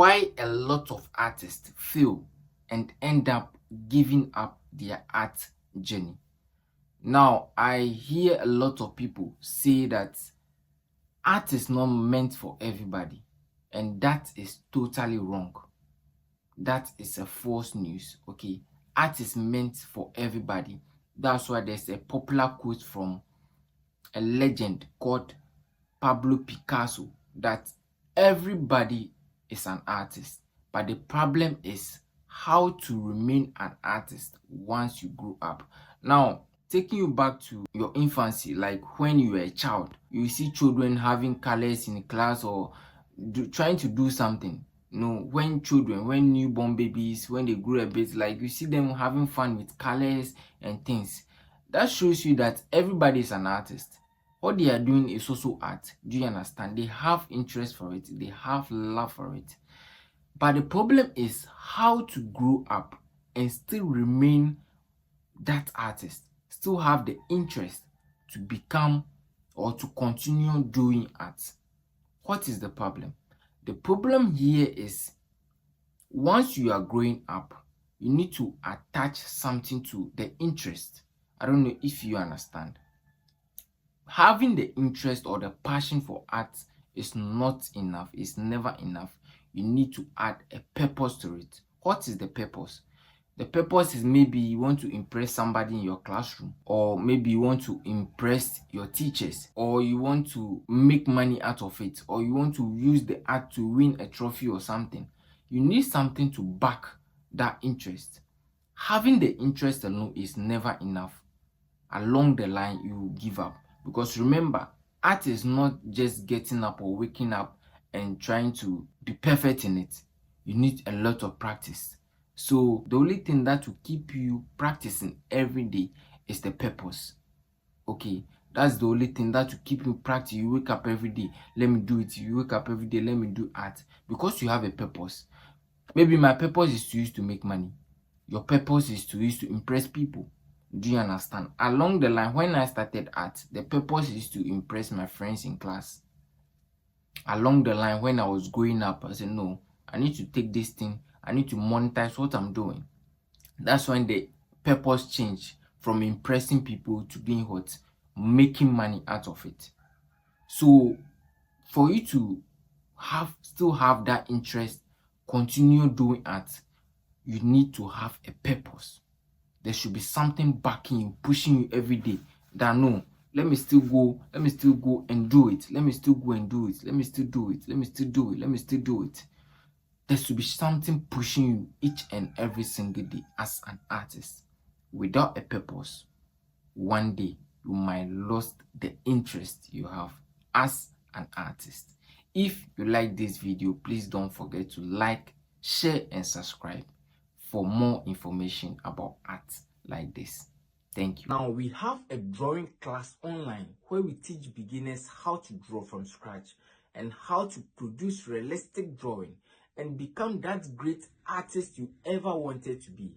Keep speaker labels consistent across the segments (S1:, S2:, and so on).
S1: Why a lot of artists fail and end up giving up their art journey. Now, I hear a lot of people say that art is not meant for everybody, and that is totally wrong. That is a false news. Okay, art is meant for everybody. That's why there's a popular quote from a legend called Pablo Picasso that everybody is an artist, but the problem is how to remain an artist once you grow up. Now, taking you back to your infancy, like when you were a child, you see children having colors in class or trying to do something. When newborn babies, when they grow a bit, like you see them having fun with colors and things. That shows you that everybody is an artist. What they are doing is also art. Do you understand? They have interest for it, they have love for it. But the problem is how to grow up and still remain that artist, still have the interest to become or to continue doing art. What is the problem? The problem here is once you are growing up, you need to attach something to the interest. I don't know if you understand. Having the interest or the passion for art is not enough. It's never enough. You need to add a purpose to it. What is the purpose? The purpose is maybe you want to impress somebody in your classroom, or maybe you want to impress your teachers, or you want to make money out of it, or you want to use the art to win a trophy or something. You need something to back that interest. Having the interest alone is never enough. Along the line, you will give up. Because remember, art is not just getting up or waking up and trying to be perfect in it. You need a lot of practice. So the only thing that will keep you practicing every day is the purpose. Okay, that's the only thing that will keep you practice. You wake up every day, let me do it. You wake up every day, let me do art. Because you have a purpose. Maybe my purpose is to use to make money. Your purpose is to use to impress people. Do you understand? Along the line, when I started art, the purpose is to impress my friends in class. Along the line, when I was growing up, I said, no, I need to take this thing. I need to monetize what I'm doing. That's when the purpose changed from impressing people to doing what? Making money out of it. So for you to still have that interest, continue doing art, you need to have a purpose. There should be something backing you, pushing you every day. That no, let me still go and do it. Let me still go and do it. Let me still do it. Let me still do it. Let me still do it. There should be something pushing you each and every single day as an artist. Without a purpose, one day you might lose the interest you have as an artist. If you like this video, please don't forget to like, share and subscribe for more information about art like this. Thank you. Now we have a drawing class online where we teach beginners how to draw from scratch and how to produce realistic drawing and become that great artist you ever wanted to be.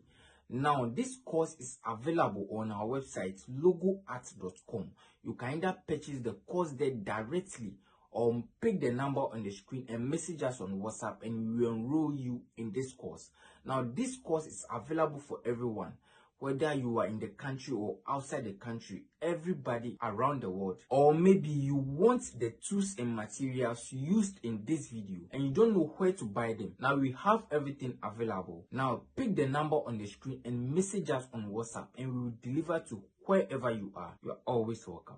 S1: Now this course is available on our website logoart.com. You can either purchase the course there directly or pick the number on the screen and message us on WhatsApp and we will enroll you in this course. Now this course is available for everyone, whether you are in the country or outside the country, everybody around the world. Or maybe you want the tools and materials used in this video and you don't know where to buy them. Now we have everything available. Now pick the number on the screen and message us on WhatsApp and we will deliver to wherever you are. You are always welcome.